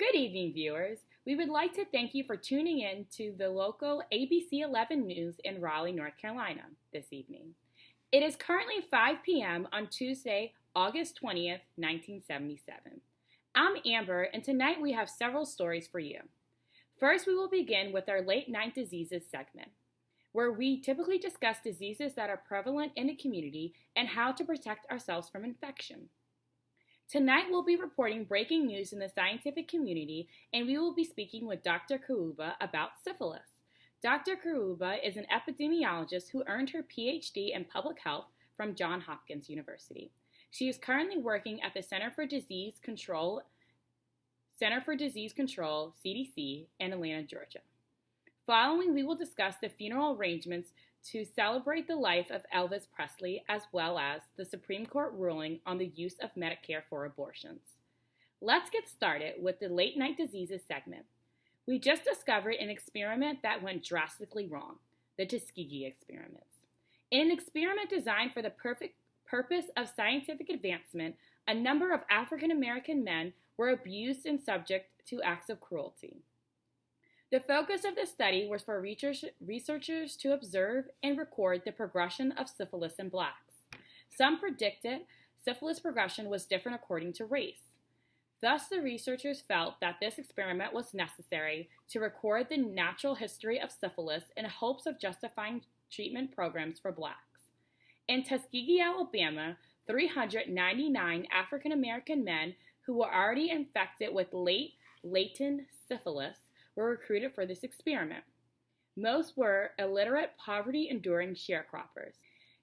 Good evening, viewers. We would like to thank you for tuning in to the local ABC 11 News in Raleigh, North Carolina this evening. It is currently 5 p.m. on Tuesday, August 20th, 1977. I'm Amber, and tonight we have several stories for you. First, we will begin with our late night diseases segment, where we typically discuss diseases that are prevalent in the community and how to protect ourselves from infection. Tonight we'll be reporting breaking news in the scientific community, and we will be speaking with Dr. Kawuba about syphilis. Dr. Kawuba is an epidemiologist who earned her PhD in public health from Johns Hopkins University. She is currently working at the Center for Disease Control, CDC, in Atlanta, Georgia. Following, we will discuss the funeral arrangements to celebrate the life of Elvis Presley, as well as the Supreme Court ruling on the use of Medicare for abortions. Let's get started with the late night diseases segment. We just discovered an experiment that went drastically wrong, the Tuskegee experiments. In an experiment designed for the perfect purpose of scientific advancement, a number of African American men were abused and subject to acts of cruelty. The focus of the study was for researchers to observe and record the progression of syphilis in blacks. Some predicted syphilis progression was different according to race. Thus, the researchers felt that this experiment was necessary to record the natural history of syphilis in hopes of justifying treatment programs for blacks. In Tuskegee, Alabama, 399 African American men who were already infected with latent syphilis were recruited for this experiment. Most were illiterate, poverty-enduring sharecroppers.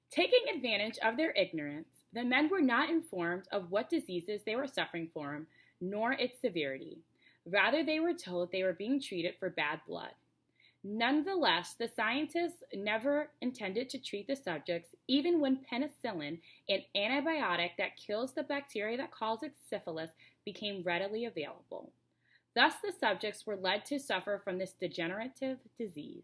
Taking advantage of their ignorance, the men were not informed of what diseases they were suffering from, nor its severity. Rather, they were told they were being treated for bad blood. Nonetheless, the scientists never intended to treat the subjects, even when penicillin, an antibiotic that kills the bacteria that causes syphilis, became readily available. Thus, the subjects were led to suffer from this degenerative disease.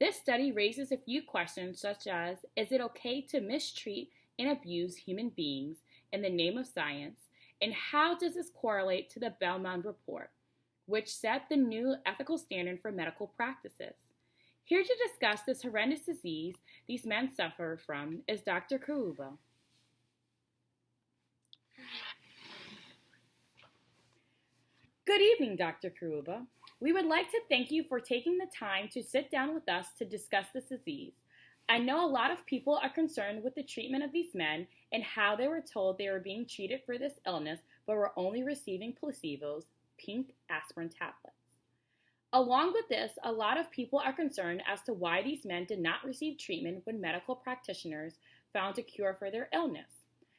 This study raises a few questions such as, is it okay to mistreat and abuse human beings in the name of science? And how does this correlate to the Belmont Report, which set the new ethical standard for medical practices? Here to discuss this horrendous disease these men suffer from is Dr. Kawuba. Good evening, Dr. Kawuba. We would like to thank you for taking the time to sit down with us to discuss this disease. I know a lot of people are concerned with the treatment of these men and how they were told they were being treated for this illness but were only receiving placebos, pink aspirin tablets. Along with this, a lot of people are concerned as to why these men did not receive treatment when medical practitioners found a cure for their illness.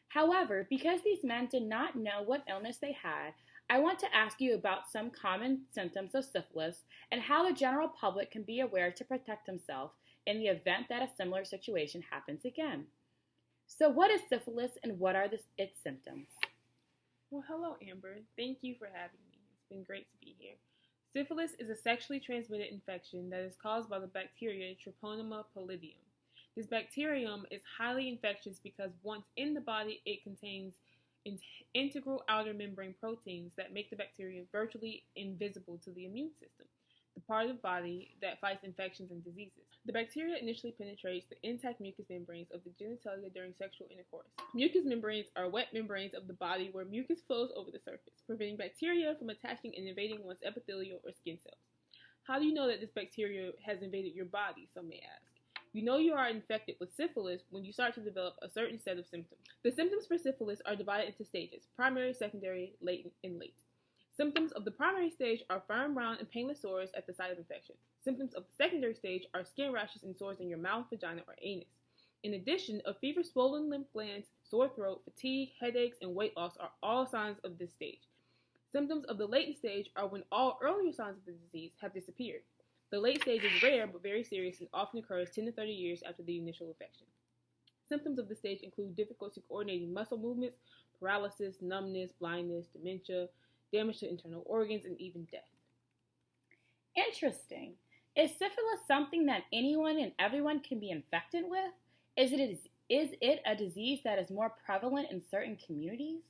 However, because these men did not know what illness they had, I want to ask you about some common symptoms of syphilis and how the general public can be aware to protect themselves in the event that a similar situation happens again. So what is syphilis and what are its symptoms? Well, hello, Amber. Thank you for having me. It's been great to be here. Syphilis is a sexually transmitted infection that is caused by the bacteria Treponema pallidum. This bacterium is highly infectious because once in the body, it contains integral outer membrane proteins that make the bacteria virtually invisible to the immune system, the part of the body that fights infections and diseases. The bacteria initially penetrates the intact mucous membranes of the genitalia during sexual intercourse. Mucous membranes are wet membranes of the body where mucus flows over the surface, preventing bacteria from attaching and invading one's epithelial or skin cells. How do you know that this bacteria has invaded your body, some may ask? You know you are infected with syphilis when you start to develop a certain set of symptoms. The symptoms for syphilis are divided into stages: primary, secondary, latent, and late. Symptoms of the primary stage are firm, round, and painless sores at the site of infection. Symptoms of the secondary stage are skin rashes and sores in your mouth, vagina, or anus. In addition, a fever, swollen lymph glands, sore throat, fatigue, headaches, and weight loss are all signs of this stage. Symptoms of the latent stage are when all earlier signs of the disease have disappeared. The late stage is rare but very serious and often occurs 10 to 30 years after the initial infection. Symptoms of the stage include difficulty coordinating muscle movements, paralysis, numbness, blindness, dementia, damage to internal organs, and even death. Interesting. Is syphilis something that anyone and everyone can be infected with? Is it a disease that is more prevalent in certain communities?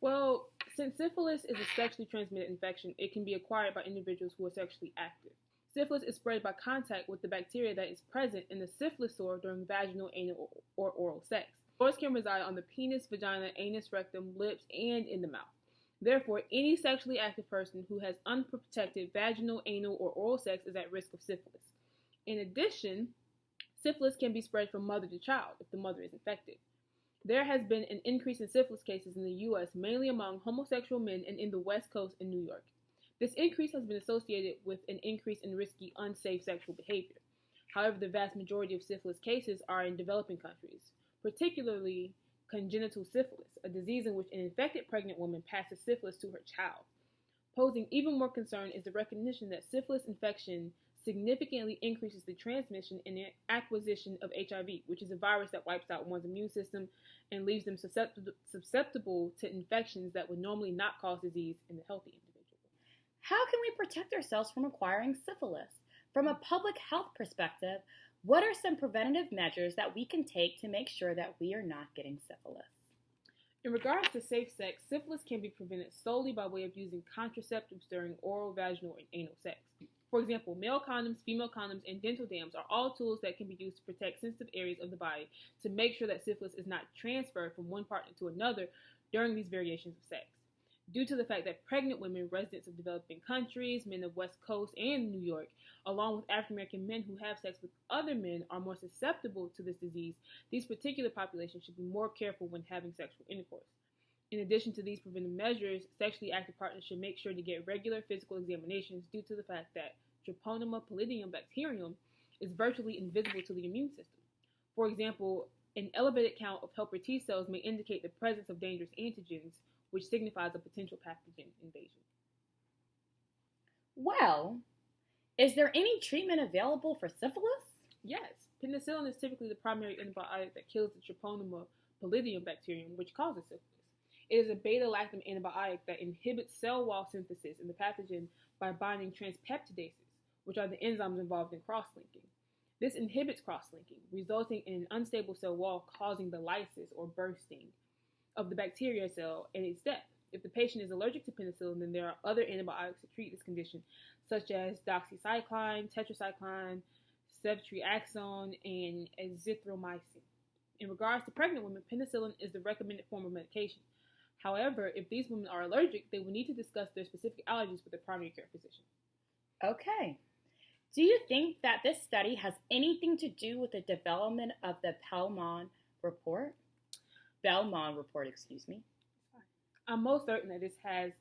Well, Since syphilis is a sexually transmitted infection, it can be acquired by individuals who are sexually active. Syphilis is spread by contact with the bacteria that is present in the syphilis sore during vaginal, anal, or oral sex. Sores can reside on the penis, vagina, anus, rectum, lips, and in the mouth. Therefore, any sexually active person who has unprotected vaginal, anal, or oral sex is at risk of syphilis. In addition, syphilis can be spread from mother to child if the mother is infected. There has been an increase in syphilis cases in the U.S., mainly among homosexual men and in the West Coast and New York. This increase has been associated with an increase in risky, unsafe sexual behavior. However, the vast majority of syphilis cases are in developing countries, particularly congenital syphilis, a disease in which an infected pregnant woman passes syphilis to her child. Posing even more concern is the recognition that syphilis infection significantly increases the transmission and the acquisition of HIV, which is a virus that wipes out one's immune system and leaves them susceptible to infections that would normally not cause disease in the healthy individual. How can we protect ourselves from acquiring syphilis? From a public health perspective, what are some preventative measures that we can take to make sure that we are not getting syphilis? In regards to safe sex, syphilis can be prevented solely by way of using contraceptives during oral, vaginal, and anal sex. For example, male condoms, female condoms, and dental dams are all tools that can be used to protect sensitive areas of the body to make sure that syphilis is not transferred from one partner to another during these variations of sex. Due to the fact that pregnant women, residents of developing countries, men of West Coast and New York, along with African American men who have sex with other men are more susceptible to this disease, these particular populations should be more careful when having sexual intercourse. In addition to these preventive measures, sexually active partners should make sure to get regular physical examinations due to the fact that Treponema pallidum bacterium is virtually invisible to the immune system. For example, an elevated count of helper T cells may indicate the presence of dangerous antigens, which signifies a potential pathogen invasion. Well, is there any treatment available for syphilis? Yes, penicillin is typically the primary antibiotic that kills the Treponema pallidum bacterium, which causes syphilis. It is a beta-lactam antibiotic that inhibits cell wall synthesis in the pathogen by binding transpeptidases, which are the enzymes involved in cross-linking. This inhibits cross-linking, resulting in an unstable cell wall causing the lysis or bursting of the bacteria cell and its death. If the patient is allergic to penicillin, then there are other antibiotics to treat this condition, such as doxycycline, tetracycline, ceftriaxone, and azithromycin. In regards to pregnant women, penicillin is the recommended form of medication. However, if these women are allergic, they will need to discuss their specific allergies with their primary care physician. Okay. Do you think that this study has anything to do with the development of the Belmont report? I'm most certain that this has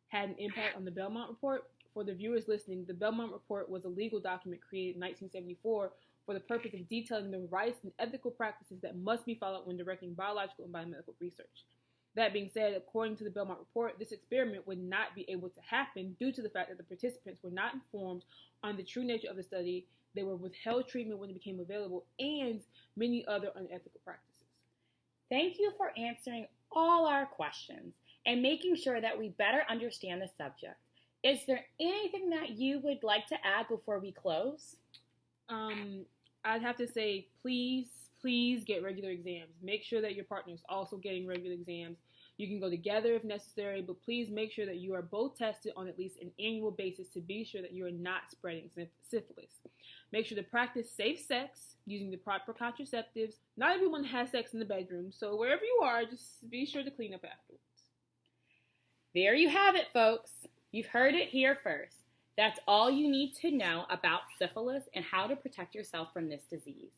had an impact on the Belmont report. For the viewers listening, the Belmont report was a legal document created in 1974 for the purpose of detailing the rights and ethical practices that must be followed when directing biological and biomedical research. That being said, according to the Belmont report, this experiment would not be able to happen due to the fact that the participants were not informed on the true nature of the study, they were withheld treatment when it became available, and many other unethical practices. Thank you for answering all our questions and making sure that we better understand the subject. Is there anything that you would like to add before we close? I'd have to say, please get regular exams. Make sure that your partner is also getting regular exams. You can go together if necessary, but please make sure that you are both tested on at least an annual basis to be sure that you are not spreading syphilis. Make sure to practice safe sex using the proper contraceptives. Not everyone has sex in the bedroom, so wherever you are, just be sure to clean up afterwards. There you have it, folks. You've heard it here first. That's all you need to know about syphilis and how to protect yourself from this disease.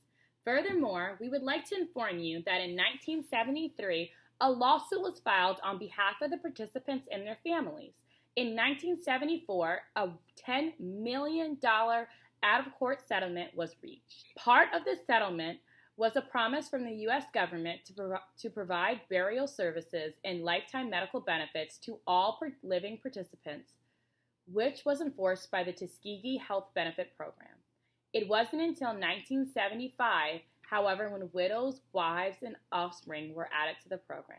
Furthermore, we would like to inform you that in 1973, a lawsuit was filed on behalf of the participants and their families. In 1974, a $10 million out-of-court settlement was reached. Part of this settlement was a promise from the U.S. government to provide burial services and lifetime medical benefits to all living participants, which was enforced by the Tuskegee Health Benefit Program. It wasn't until 1975, however, when widows, wives, and offspring were added to the program.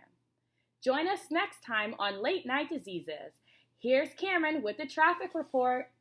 Join us next time on Late Night Diseases. Here's Cameron with the traffic report.